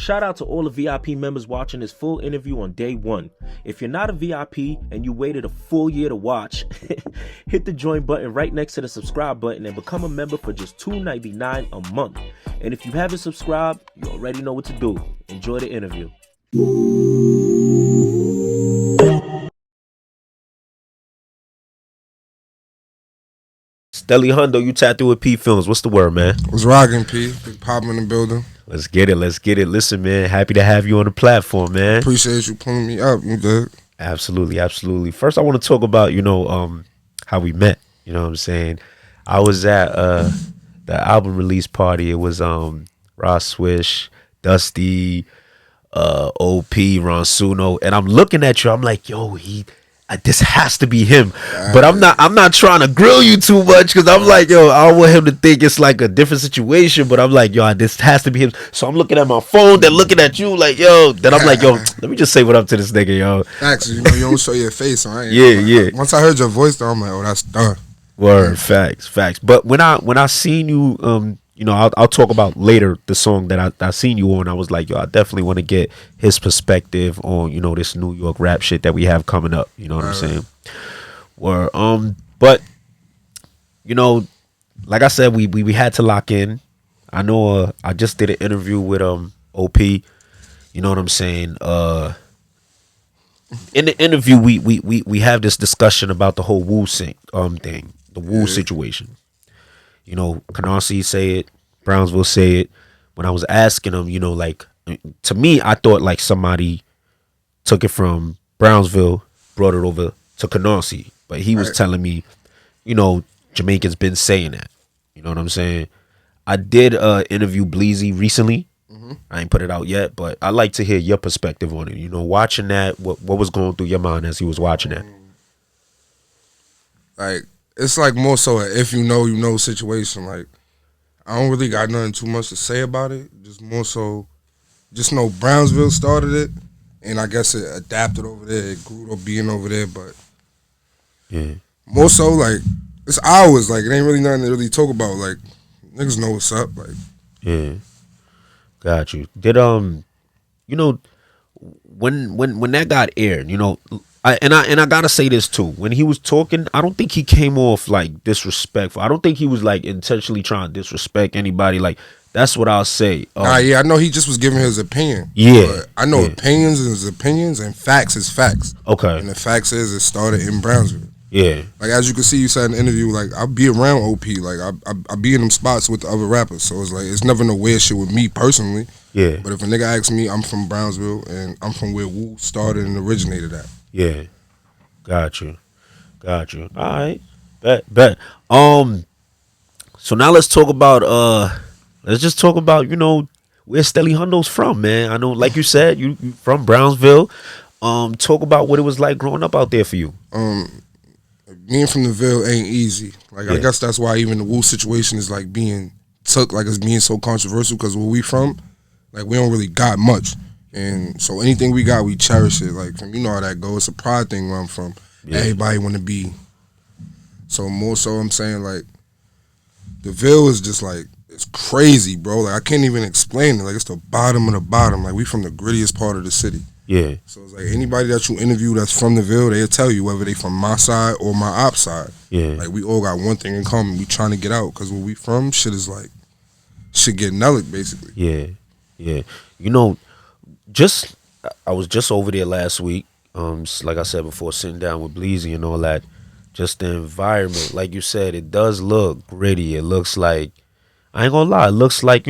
Shout out to all the VIP members watching this full interview on day one. If you're not a VIP and you waited a full year to watch, hit the join button right next to the subscribe button and become a member for just $2.99 a month. And if you haven't subscribed, you already know what to do. Enjoy the interview. Stelly Hundo, you tattoo with PPhilms. What's the word, man? What's rocking, P? Big pop in the building. Let's get it. Let's get it. Listen, man, happy to have you on the platform, man. Appreciate you pulling me up. You good? Absolutely, absolutely. First, I want to talk about, how we met. You know what I'm saying? I was at the album release party. It was Ross Swish, Dusty, OP, Ron Suno, and I'm looking at you. I'm like, yo, this has to be him. But I'm not trying to grill you too much because I'm like, yo, I don't want him to think it's like a different situation. But I'm like, yo, this has to be him. So I'm looking at my phone, then looking at you, like, yo. Then I'm like, yo, let me just say what up to this nigga, yo. Actually, you don't show your face, right? Yeah. Once I heard your voice, though, I'm like, oh, that's done. Word, facts. But when I seen you, I'll talk about later the song that I seen you on. I was like, yo, I definitely want to get his perspective on, this New York rap shit that we have coming up. You know what I'm saying? But like I said, we had to lock in. I know I just did an interview with OP. You know what I'm saying? In the interview, we have this discussion about the whole Wooo thing, the Wooo situation. Canarsie say it, Brownsville say it. When I was asking them, to me, I thought like somebody took it from Brownsville, brought it over to Canarsie. But he was telling me, Jamaicans been saying that. You know what I'm saying? I did interview Bleezy recently. I ain't put it out yet, but I like to hear your perspective on it. Watching that, what was going through your mind as he was watching that? Like, it's like more so a if you know situation. Like, I don't really got nothing too much to say about it. Just more so, just know Brownsville started it, and I guess it adapted over there. It grew up being over there, but yeah, more so like it's ours. Like, it ain't really nothing to really talk about. Like, niggas know what's up. Like, yeah, got you. Did when that got aired, I gotta say this too. When he was talking, I don't think he came off like disrespectful. I don't think he was like intentionally trying to disrespect anybody. Like, that's what I'll say. Yeah, I know he just was giving his opinion. Yeah, but I know opinions is opinions and facts is facts. Okay, and the facts is it started in Brownsville. Yeah, like as you can see, you said in the interview, like I be around OP, like I be in them spots with the other rappers. So it's like it's never no weird shit with me personally. Yeah, but if a nigga asks me, I'm from Brownsville and I'm from where Wooo started and originated at. Yeah, got you. All right, bet. So now let's talk about where Stelly Hundo's from, man. I know, like you said, you from Brownsville. Talk about what it was like growing up out there for you. Being from the Ville ain't easy. Like, I guess that's why even the Wooo situation is like being took like it's being so controversial, because where we from, like, we don't really got much. And so anything we got, we cherish it. Like, you know how that goes. It's a pride thing where I'm from. Yeah. Everybody want to be. So more so I'm saying, like, the Ville is just like, it's crazy, bro. Like, I can't even explain it. Like, it's the bottom of the bottom. Like, we from the grittiest part of the city. Yeah. So it's like anybody that you interview that's from the Ville, they'll tell you whether they from my side or my op side. Yeah. Like, we all got one thing in common. We trying to get out, because where we from, shit is like, shit get L0cked, basically. Yeah. I was just over there last week. Like I said before, sitting down with Bleezy and all that. Just the environment, like you said, it does look gritty. It looks like, I ain't gonna lie, it looks like,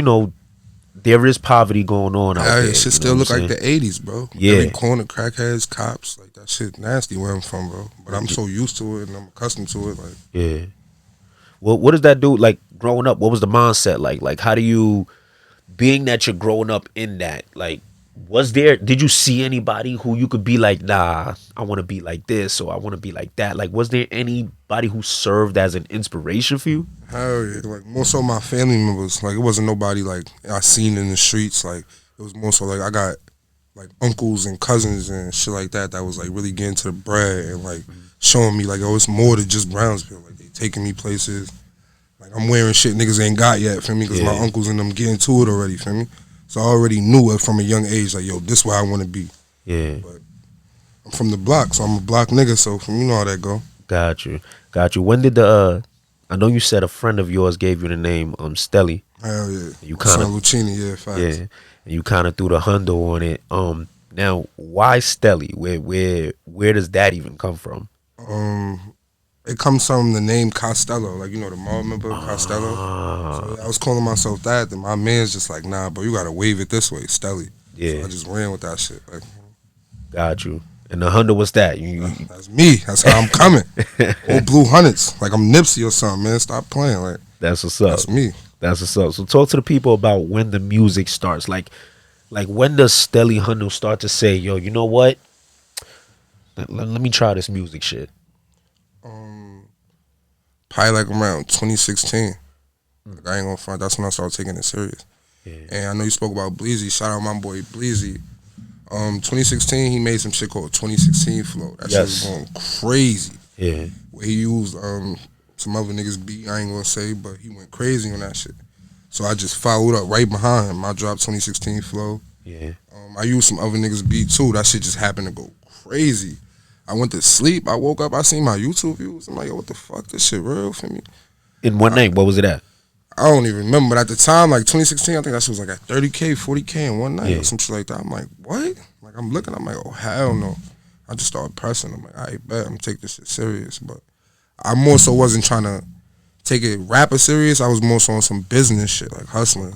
there is poverty going on out there. Shit still look like the 80s, bro. Yeah. Every corner, crackheads, cops, like, that shit nasty where I'm from, bro. But I'm so used to it and I'm accustomed to it. Like, yeah. Well, what does that do? Like, growing up, what was the mindset like? Like, how do you, being that you're growing up in that, like, did you see anybody who you could be like, nah, I want to be like this, or I want to be like that? Like, was there anybody who served as an inspiration for you? Hell yeah. Like, more so my family members. Like, it wasn't nobody, like, I seen in the streets. Like, it was more so, like, I got, like, uncles and cousins and shit like that was, like, really getting to the bread and, like, showing me, like, oh, it's more than just Brownsville. Like, they taking me places. Like, I'm wearing shit niggas ain't got yet, feel me? Because my uncles and them getting to it already, feel me? So I already knew it from a young age, like, yo, this where I want to be. Yeah. But I'm from the block, so I'm a block nigga, so you know how that go. Got you. When did I know you said a friend of yours gave you the name Stelly. Hell yeah. You My kind son of Lucini, yeah, facts. yeah, and you kind of threw the hundo on it. Now why Stelly? Where does that even come from? It comes from the name Costello, like, you know, the mall member Costello. So yeah, I was calling myself that, then my man's just like, nah, bro, you gotta wave it this way, Stelly. Yeah. So I just ran with that shit. Like, got you. And the hundo was that? that's me. That's how I'm coming. Old blue hundreds, like I'm Nipsey or something, man. Stop playing. Like, that's what's up. That's me. That's what's up. So talk to the people about when the music starts. Like when does Stelly Hundo start to say, yo, you know what? Let me try this music shit. Probably like around 2016. Like, I ain't gonna front. That's when I started taking it serious. Yeah. And I know you spoke about Bleezy. Shout out my boy Bleezy. 2016, he made some shit called 2016 Flow. That shit was going crazy. Yeah. Where he used some other niggas beat, I ain't gonna say, but he went crazy on that shit. So I just followed up right behind him. I dropped 2016 Flow. Yeah. I used some other niggas beat too. That shit just happened to go crazy. I went to sleep. I woke up. I seen my YouTube views. I'm like, yo, what the fuck? This shit real for me. In one night, what was it at? I don't even remember. But at the time, like 2016, I think that shit was like at 30K, 40K in one night or some shit like that. I'm like, what? Like, I'm looking. I'm like, oh, hell no. I just started pressing. I'm like, I bet I'm going to take this shit serious. But I more so wasn't trying to take it rapper serious. I was more so on some business shit, like hustling.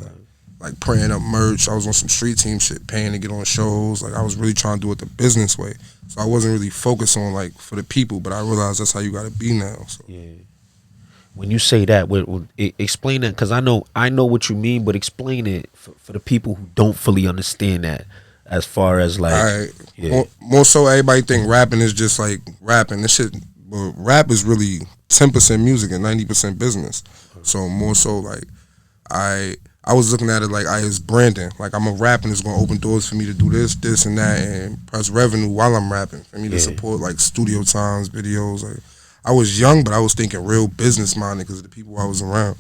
Like praying up merch. I was on some street team shit, paying to get on shows. Like, I was really trying to do it the business way. So I wasn't really focused on, like, for the people, but I realized that's how you got to be now. So. Yeah. When you say that, explain that, because I know what you mean, but explain it for the people who don't fully understand that. As far as like, right. More so, everybody think rapping is just like rapping. This shit, but rap is really 10% music and 90% business. So more so, like, I was looking at it like it's branding. Like, I'm a rapping, it's gonna open doors for me to do this and that, and press revenue while I'm rapping for me to support like studio times, videos. Like, I was young, but I was thinking real business minded because of the people I was around.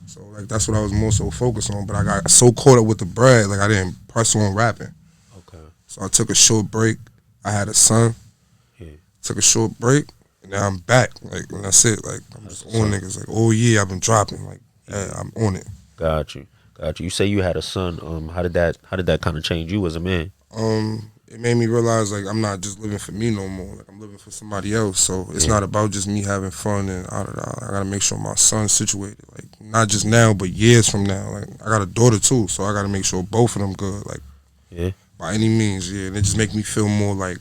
So like, that's what I was more so focused on. But I got so caught up with the bread, like I didn't press on rapping. Okay. So I took a short break. I had a son. Yeah. Took a short break, and now I'm back. Like, and that's it. Like, I'm just on niggas. Like, oh yeah, I've been dropping. Like, yeah, I'm on it. Got you. You say you had a son. How did that kind of change you as a man? It made me realize, like, I'm not just living for me no more. Like, I'm living for somebody else. So it's not about just me having fun and I gotta make sure my son's situated. Like, not just now, but years from now. Like, I got a daughter too, so I gotta make sure both of them good. Like, by any means, and it just make me feel more like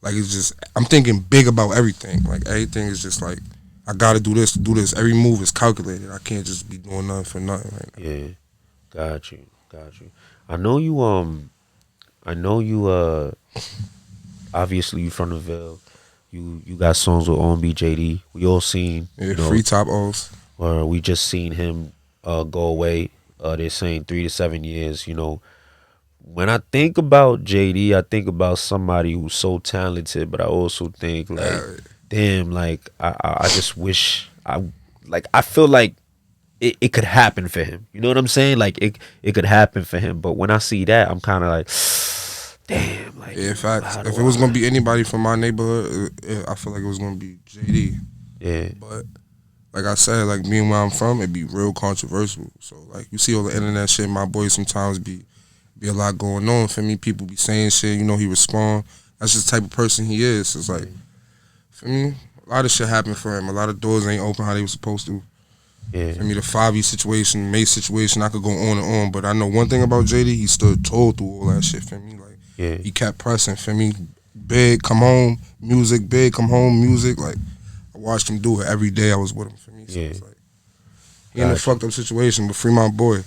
it's just, I'm thinking big about everything. Like, everything is just like, I gotta do this to do this. Every move is calculated. I can't just be doing nothing for nothing right now. Yeah, got you. I know you. Obviously you from the Ville. You got songs with OMB Jaydee. We all seen. Free top O's. Or we just seen him go away. They're saying 3 to 7 years. When I think about Jaydee, I think about somebody who's so talented, but I also think like, damn, like I just wish I feel like it could happen for him. You know what I'm saying? Like it could happen for him. But when I see that, I'm kind of like, damn. Like, in fact, if it was gonna be anybody from my neighborhood, I feel like it was gonna be Jaydee. Yeah. But like I said, like, me and where I'm from, it'd be real controversial. So like, you see all the internet shit, my boys sometimes be a lot going on for me. People be saying shit, he respond. That's just the type of person he is. It's like, for me, a lot of shit happened for him. A lot of doors ain't open how they were supposed to. Yeah. For me, the 5E situation, Mace situation, I could go on and on. But I know one thing about Jaydee, he stood tall through all that shit for me. Like, he kept pressing for me. Big, come home, music, big, come home, music. Like, I watched him do it every day I was with him for me. So it's like, he in a fucked up situation, but free my boy.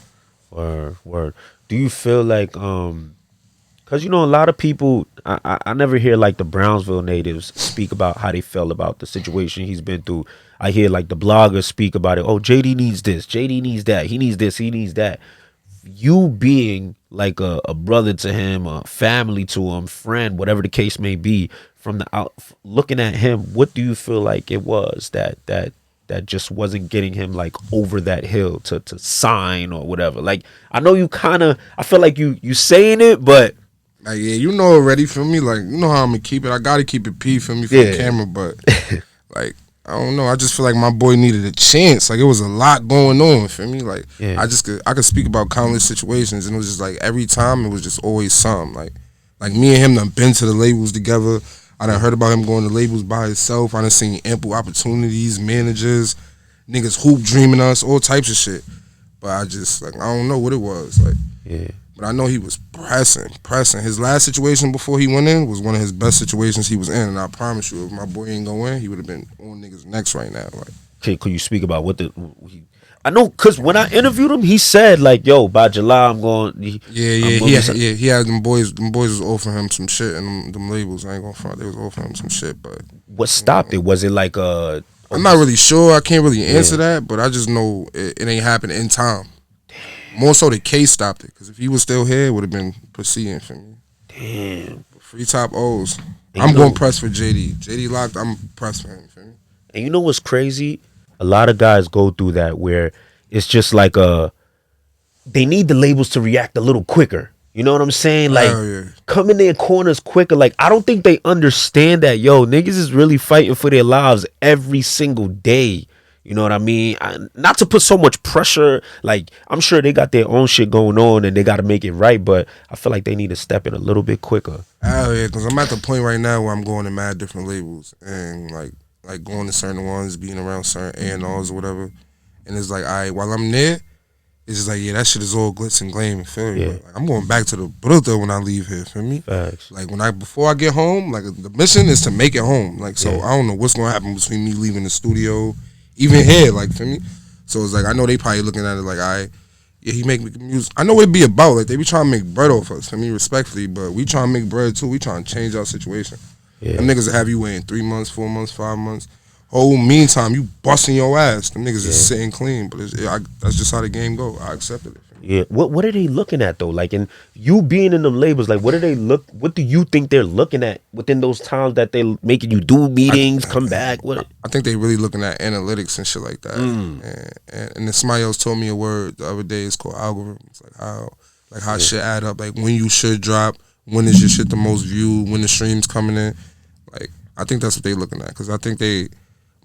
Word. Do you feel like, because, a lot of people, I never hear, like, the Brownsville natives speak about how they felt about the situation he's been through. I hear, like, the bloggers speak about it. Oh, Jaydee needs this. Jaydee needs that. He needs this. He needs that. You being, like, a brother to him, a family to him, friend, whatever the case may be, from the out, looking at him, what do you feel like it was that that just wasn't getting him like over that hill to sign or whatever? Like, I know you kind of, I feel like you saying it, but like, yeah, you know already, feel me? Like, you know how I'm gonna keep it. I gotta keep it P, for me, for the camera, but like, I don't know. I just feel like my boy needed a chance. Like, it was a lot going on, for me. Like, I could speak about countless situations, and it was just like every time it was just always something. Like me and him done been to the labels together. I done heard about him going to labels by himself. I done seen ample opportunities, managers, niggas hoop dreaming us, all types of shit. But I just, like, I don't know what it was. Like, but I know he was pressing. His last situation before he went in was one of his best situations he was in. And I promise you, if my boy ain't go in, he would have been on niggas' necks right now. Like, okay, could you speak about what I know, because when I interviewed him, he said, like, yo, by July, I'm going. He had them boys. Them boys was offering him some shit, and them labels, I ain't gonna front, they was offering him some shit. But what stopped it? Was it like I'm not really sure. I can't really answer that, but I just know it ain't happening in time. More so, the case stopped it, because if he was still here, it would have been proceeding for me. Damn. Free top O's. I'm going to press for Jaydee. Jaydee L0cked, I'm pressed for him. For me. And you know what's crazy? A lot of guys go through that where it's just like they need the labels to react a little quicker. You know what I'm saying? Like, come in their corners quicker. Like, I don't think they understand that, yo, niggas is really fighting for their lives every single day. You know what I mean? Not to put so much pressure. Like, I'm sure they got their own shit going on and they got to make it right, but I feel like they need to step in a little bit quicker. Hell yeah, because I'm at the point right now where I'm going to mad different labels and like going to certain ones, being around certain A&Rs or whatever. And it's like, all right, while I'm there, it's just like, yeah, that shit is all glitz and gleam, you feel me? Like, I'm going back to the bruta when I leave here, feel me? Facts. Like, before I get home, like, the mission is to make it home. Like, so I don't know what's going to happen between me leaving the studio, even here, like, feel me? So it's like, I know they probably looking at it like, all right, yeah, he make music. I know what it be about. Like, they be trying to make bread off us, feel me, respectfully, but we trying to make bread, too. We trying to change our situation. Them niggas that have you waiting 3 months, 4 months, 5 months. Whole meantime, you busting your ass. Them niggas is sitting clean, but that's just how the game go. I accepted it. Yeah, what are they looking at though? Like, in you being in them labels, like, what do you think they're looking at within those times that they making you do meetings, come back? What? I think they really looking at analytics and shit like that. And then somebody else told me a word the other day. It's called algorithms. Like how shit add up. Like when you should drop. When is your shit the most viewed? When the streams coming in? Like, I think that's what they looking at, because I think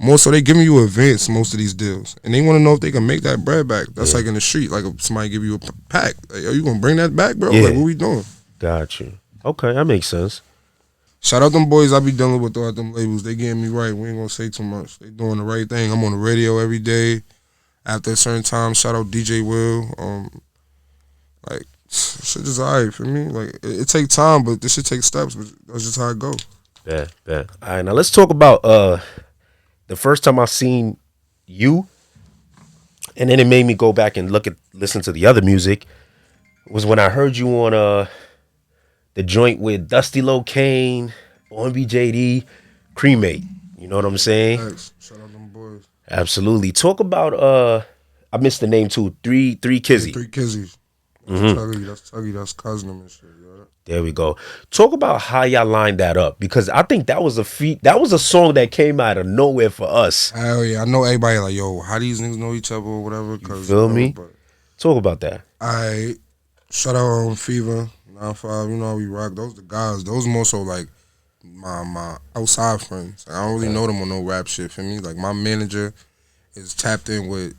more so they giving you advance most of these deals, and they want to know if they can make that bread back. That's like in the street, like if somebody give you a pack, like, are you gonna bring that back, bro? Like, what we doing? Got you. Okay, that makes sense. Shout out them boys I be dealing with though at them labels. They getting me right. We ain't gonna say too much. They doing the right thing. I'm on the radio every day. After a certain time, shout out DJ Will. Like, shit just alright for me. Like, it take time, but this shit take steps. But that's just how it go. Bet. All right, now let's talk about the first time I seen you, and then it made me go back and listen to the other music, was when I heard you on the joint with Dusty Locane, OMB Jaydee, Cremate. You know what I'm saying? Thanks. Shout out them boys. Absolutely. Talk about I missed the name too. Three Kizzy. 3 Kizzies. That's Tuggy. That's cousin and shit. Yeah. There we go. Talk about how y'all lined that up, because I think that was a feat. That was a song that came out of nowhere for us. Hell yeah, I know everybody like, yo, how these niggas know each other or whatever. You feel me? Talk about that. I shout out Fever 95. You know how we rock. Those the guys. Those more so like my outside friends. Like, I don't really know them on no rap shit. For me, like, my manager is tapped in with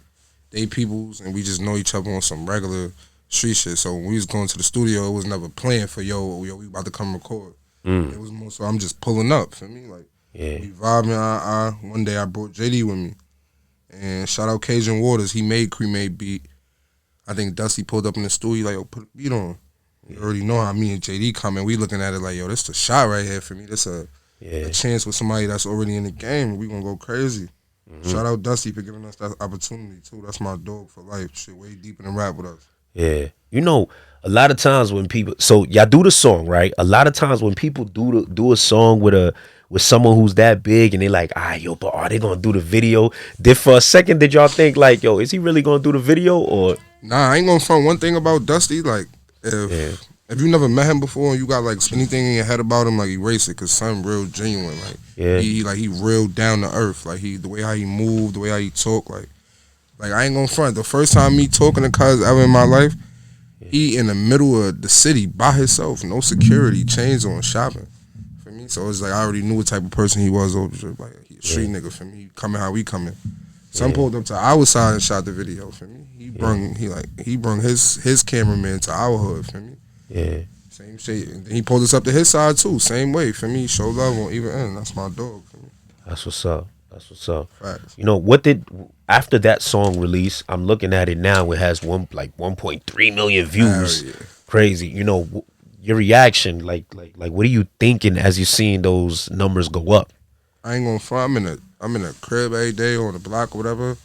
they peoples, and we just know each other on some regular street shit. So when we was going to the studio, it was never planned for yo, we about to come record. It was more so I'm just pulling up, for me. Like, we vibing. One day I brought Jaydee with me, and shout out Cajun Waters. He made Cremate beat. I think Dusty pulled up in the studio like, yo, put a beat on. You already know how me and Jaydee come in. We looking at it like, yo, this the shot right here for me. This a chance with somebody that's already in the game. We gonna go crazy. Shout out Dusty for giving us that opportunity too. That's my dog for life. Shit, way deeper than rap with us. Yeah. You know, a lot of times when people, so y'all do the song, right? A lot of times when people do a song with someone who's that big, and they like, yo, but are they gonna do the video? For a second, did y'all think like, yo, is he really gonna do the video? Or nah, I ain't gonna front one thing about Dusty. Like, if if you never met him before and you got like anything in your head about him, like erase it, cause something real genuine. Like he real down to earth. Like the way how he moved, the way how he talk. Like I ain't gonna front. The first time me talking to cuz ever in my life, he in the middle of the city by himself, no security, chains on, shopping. For me, so it's like I already knew what type of person he was. Like he a street nigga for me. He coming how we coming. Some pulled up to our side and shot the video for me. He brung his cameraman to our hood for me. Yeah. Same shit. And then he pulled us up to his side too. Same way for me. Show love on either end. That's my dog for me. That's what's up. That's what's up. Facts. You know, after that song release, I'm looking at it now, it has 1.3 million views. Yeah. Crazy. You know, your reaction, like what are you thinking as you're seeing those numbers go up? I ain't gonna front. I'm in a crib every day on the block or whatever,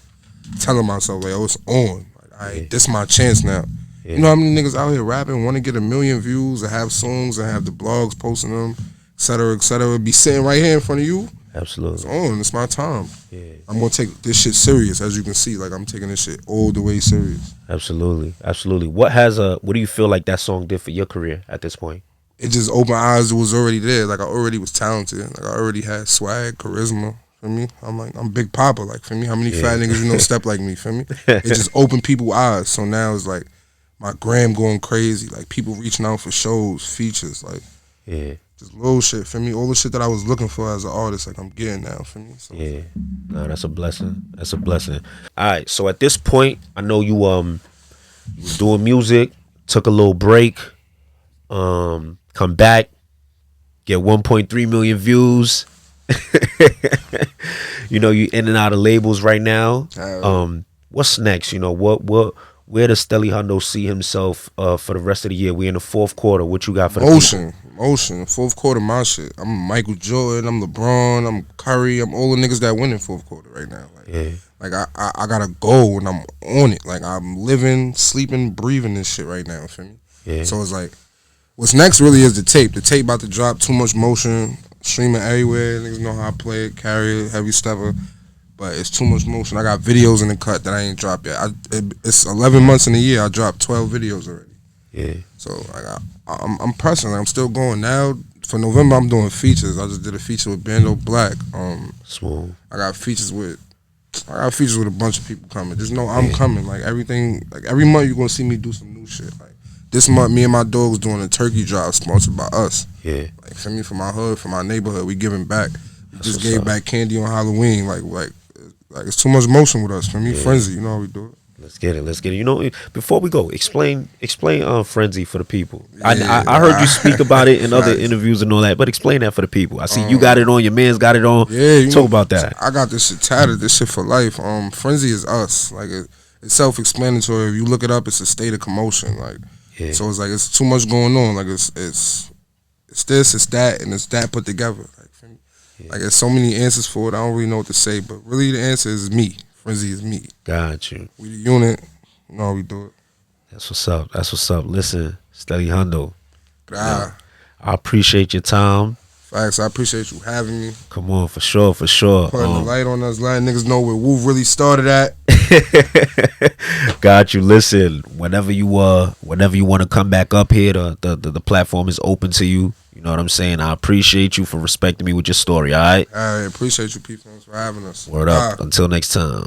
telling myself like, oh, it's on. Like, this my chance now. Yeah. You know how many niggas out here rapping, want to get 1 million views and have songs and have the blogs posting them, et cetera, be sitting right here in front of you. Absolutely. It's on. It's my time. Yeah. I'm going to take this shit serious, as you can see. Like, I'm taking this shit all the way serious. Absolutely. Absolutely. What do you feel like that song did for your career at this point? It just opened eyes. It was already there. Like, I already was talented. Like, I already had swag, charisma. For me, I'm Big Papa. Like, for me, how many fat niggas you know step like me? For me, it just opened people's eyes. So now it's like my gram going crazy. Like people reaching out for shows, features, like just little shit. For me, all the shit that I was looking for as an artist, like I'm getting now. For me, so. Yeah, no, that's a blessing. That's a blessing. All right, so at this point, I know you was doing music, took a little break, come back, get 1.3 million views. You know, you in and out of labels right now. What's next? You know, where does Stelly Hundo see himself for the rest of the year? We in the fourth quarter. What you got for the motion? Fourth quarter, my shit. I'm Michael Jordan. I'm LeBron. I'm Curry. I'm all the niggas that win in fourth quarter right now. Like I got a goal and I'm on it. Like I'm living, sleeping, breathing this shit right now. Feel me? Yeah. So it's like, what's next really is the tape. The tape about to drop. Too much motion. Streaming everywhere. Niggas know how I play it, carry it, heavy stepper. But it's too much motion. I got videos in the cut that I ain't dropped yet. It's 11 months in a year. I dropped 12 videos already. Yeah. So I'm pressing. Like, I'm still going now. For November, I'm doing features. I just did a feature with L0cked. Smooth. I got features with a bunch of people coming. Just know I'm coming. Like everything. Like every month, you're gonna see me do some new shit. Like this month, me and my dogs doing a turkey drive sponsored by us. Yeah. Like for me, for my hood, for my neighborhood, we giving back. We just gave back candy on Halloween. Like it's too much motion with us. For me, Frenzy, you know how we do it. Let's get it. You know, before we go, explain Frenzy for the people. I heard you speak about it in other interviews and all that, but explain that for the people. I see you got it on, your man's got it on. Yeah, talk about that. I got this shit tatted, this shit for life. Frenzy is us. Like it's self-explanatory. If you look it up, it's a state of commotion. Like so it's like it's too much going on. Like it's this, it's that, and it's that put together. Like there's so many answers for it. I don't really know what to say, but really the answer is me. Frenzy is me. Got you. We the unit. You know how we do it. That's what's up. That's what's up. Listen, Stelly Hundo. I appreciate your time. Facts. I appreciate you having me. Come on, for sure. Putting the light on us, letting niggas know where Wooo really started at. Got you. Listen, whenever you want to come back up here, the platform is open to you. You know what I'm saying? I appreciate you for respecting me with your story, all right? I appreciate you, PPhilms, for having us. Word up. Until next time.